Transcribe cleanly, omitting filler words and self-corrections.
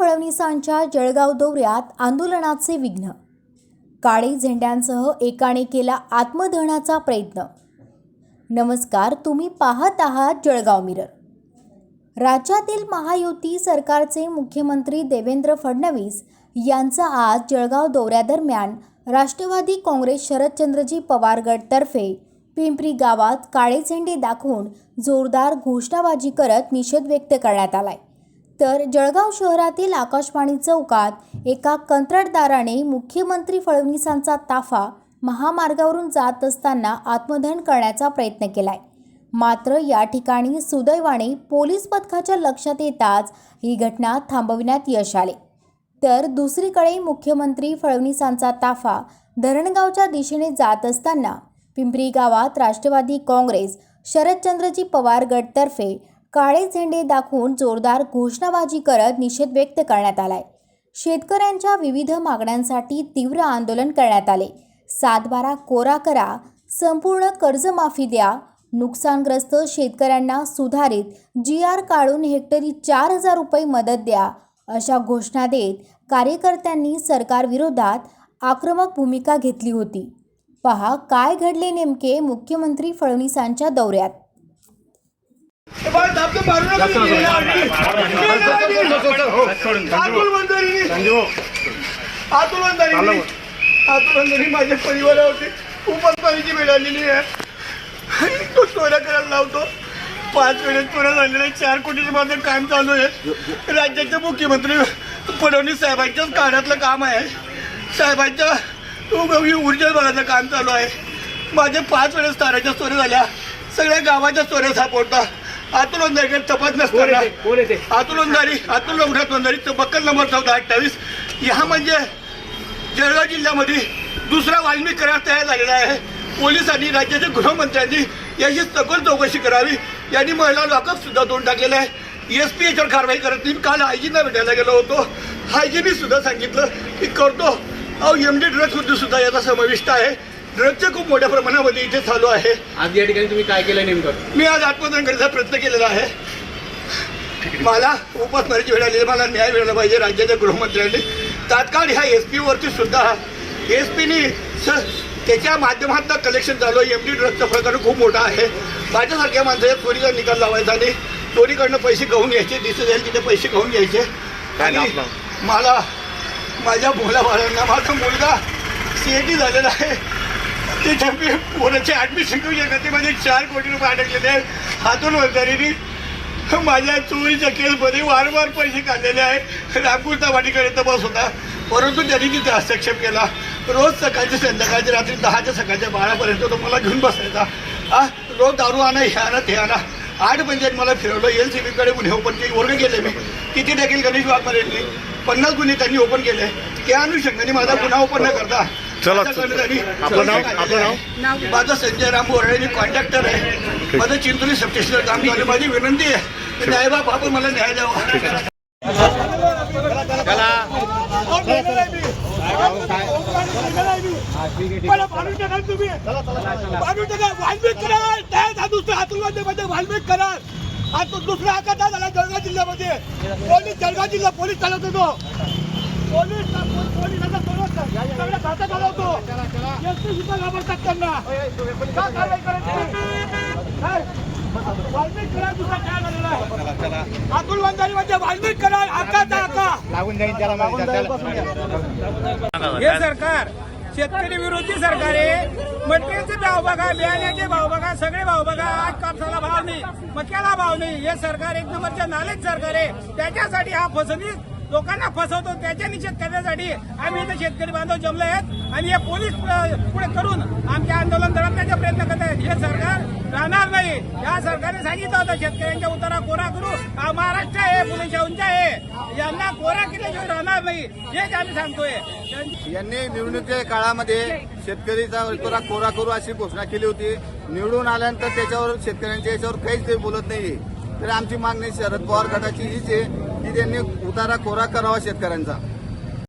फडणवीसांच्या जळगाव दौऱ्यात आंदोलनाचे विघ्न, काळे झेंड्यांसह एकाने केला आत्मदहनाचा प्रयत्न। नमस्कार, तुम्ही पाहत आहात जळगाव मिरर। राज्यातील महायुती सरकारचे मुख्यमंत्री देवेंद्र फडणवीस यांचा आज जळगाव दौऱ्यादरम्यान राष्ट्रवादी काँग्रेस शरदचंद्रजी पवार गटतर्फे पिंपरी गावात काळे झेंडे दाखवून जोरदार घोषणाबाजी करत निषेध व्यक्त करण्यात आलाय। तर जळगाव शहरातील आकाशवाणी चौकात एका कंत्राटदाराने मुख्यमंत्री फडणवीसांचा ताफा महामार्गावरून जात असताना आत्मदहन करण्याचा प्रयत्न केलाय। मात्र या ठिकाणी सुदैवाने पोलीस पथकाच्या लक्षात येताच ही घटना थांबविण्यात यश आले। तर दुसरीकडे मुख्यमंत्री फडणवीसांचा ताफा धरणगावच्या दिशेने जात असताना पिंपरी गावात राष्ट्रवादी काँग्रेस शरदचंद्रजी पवार गटतर्फे काळे झेंडे दाखवून जोरदार घोषणाबाजी करत निषेध व्यक्त करण्यात आलाय। शेतकऱ्यांच्या विविध मागण्यांसाठी तीव्र आंदोलन करण्यात आले। 7/12 कोरा करा, संपूर्ण कर्जमाफी द्या, नुकसानग्रस्त शेतकऱ्यांना सुधारित GR काढून हेक्टरी 4000 रुपये मदत द्या, अशा घोषणा देत कार्यकर्त्यांनी सरकारविरोधात आक्रमक भूमिका घेतली होती। पहा काय घडले नेमके मुख्यमंत्री फडणवीसांच्या दौऱ्यात। माझ्या परिवारावरती खूपच पाहिजे मिळालेली आहे। तो चोऱ्या करायला लावतो, 5 वेळेस चोऱ्या झालेल्या, 4 कोटीचं माझं काम चालू आहे। राज्याचे मुख्यमंत्री फडणवीस साहेबांच्याच काळातलं काम आहे। साहेबांच्या ऊर्जा विभागाचं काम चालू आहे। माझे 5 वेळेस ताराच्या चोऱ्या झाल्या, सगळ्या गावाच्या चोऱ्या सापडता। अतुल वंजारी तपास नसताना अतुल वंजारी बक्कल नंबर 1428 ह्या म्हणजे जळगाव जिल्ह्यामध्ये दुसरा वाल्मिक करार तयार झालेला आहे। पोलिसांनी, राज्याच्या गृहमंत्र्यांनी याची सखोल चौकशी करावी। यांनी महिला लॉकअप सुद्धा देऊन टाकलेलं आहे। SP याच्यावर कारवाई करत नाही। काल आयजींना भेटायला गेलो होतो, आयजींनी सुद्धा सांगितलं की करतो। MD ड्रग्ज सुद्धा याचा समाविष्ट आहे। ड्रग्जचे खूप मोठ्या प्रमाणामध्ये इथे चालू आहे। आज या ठिकाणी तुम्ही काय केलं नेमकं? मी आज आत्मदहन करण्याचा प्रयत्न केलेला आहे। मला उपासमारीची वेळ आलेली, मला न्याय मिळाला पाहिजे। राज्याच्या गृहमंत्र्यांनी तात्काळ ह्या SP वरती सुद्धा SPनी त्याच्या माध्यमातून कलेक्शन चालू आहे। MD ड्रग्जचा प्रकार खूप मोठा आहे। माझ्यासारख्या माणसाच्या चोरीचा निकाल लावायचा आणि चोरीकडनं पैसे घेऊन घ्यायचे, दिसत जाईल तिथे पैसे घेऊन घ्यायचे। आणि मला माझ्या मुलाबाळांना, माझा मुलगा CAT झालेला आहे, तिथे मी पोराचे ॲडमिशन करू शकत नाही। माझे 4 कोटी रुपये अडकलेले आहेत। हातून वंजारीनी माझ्या चोरीच्या केसमध्ये वारंवार पैसे काढलेले आहेत। रामपूर तवाडीकडे तपास होता, परंतु त्यांनी तिथे हस्तक्षेप केला। रोज सकाळच्या संध्याकाळच्या रात्री 10च्या सकाळच्या 12पर्यंत तो मला घेऊन बसायचा। रोज दारू आणा, हे आणा, ते आणा। 8 पंचायत मला फिरवलं। LCBकडे गुन्हे ओपन केले, वर्ग केले मी। किती देखील गणेश वाघमारेंनी 50 गुन्हे त्यांनी ओपन केले। त्या अनुषंगाने माझा गुन्हा ओपन न करता माझं संजय राम बोराडे, मी कॉन्ट्रॅक्टर आहे। माझं चिंचोली सबस्टेशनवर काम चालू आहे। माझी विनंती आहे की न्यायबाब आपण मला न्याय द्यावा। वाल्मिक करार हा तो दुसरा आघात झाला जळगाव जिल्ह्यामध्ये। जळगाव जिल्हा पोलीस चालवतो, तो पोलिसांचा सगळ्या खाता चालवतो। SP सुद्धा घाबरतात त्यांना। का कारवाई करायची? वाल्मिक करार दुसरा काय झालेला आहे? अतुल वंजारी म्हणजे वाल्मिक करार आकाचा आका लागून जाईल त्याला। हे सरकार शेतकरी विरोधी सरकार आहे। मटेरियलचे भाव बघा, बियाण्याचे भाव बघा, सगळे भाव बघा। आज कापसाला भाव नाही, मक्याला भाव नाही। हे सरकार 1 नंबरच्या नालेच सरकार आहे। त्याच्यासाठी हा फसवणूक लोकांना फसवतो, त्याच्या निषेध करण्यासाठी आम्ही इथे शेतकरी बांधव जमले आहेत। आणि हे पोलीस पुढे करून आमचे आंदोलन दडपण्याचा प्रयत्न करत आहेत। हे सरकार राहणार नाही। या सरकारने सांगितलं होतं शेतकऱ्यांच्या उतारा कोरा करू, हा महाराष्ट्र आहे, पुणे शाहूंचा आहे, यांना कोरा केल्याशिवाय राहणार नाही, हेच आम्ही सांगतोय। यांनी निवडणुकीच्या काळामध्ये शेतकरीचा उतारा कोरा करू अशी घोषणा केली होती। निवडून आल्यानंतर त्याच्यावर शेतकऱ्यांच्या याच्यावर काहीच ते बोलत नाहीये। तर आमची मागणी शरद पवार गटाची हीच आहे की त्यांनी उतारा कोरा करावा शेतकऱ्यांचा।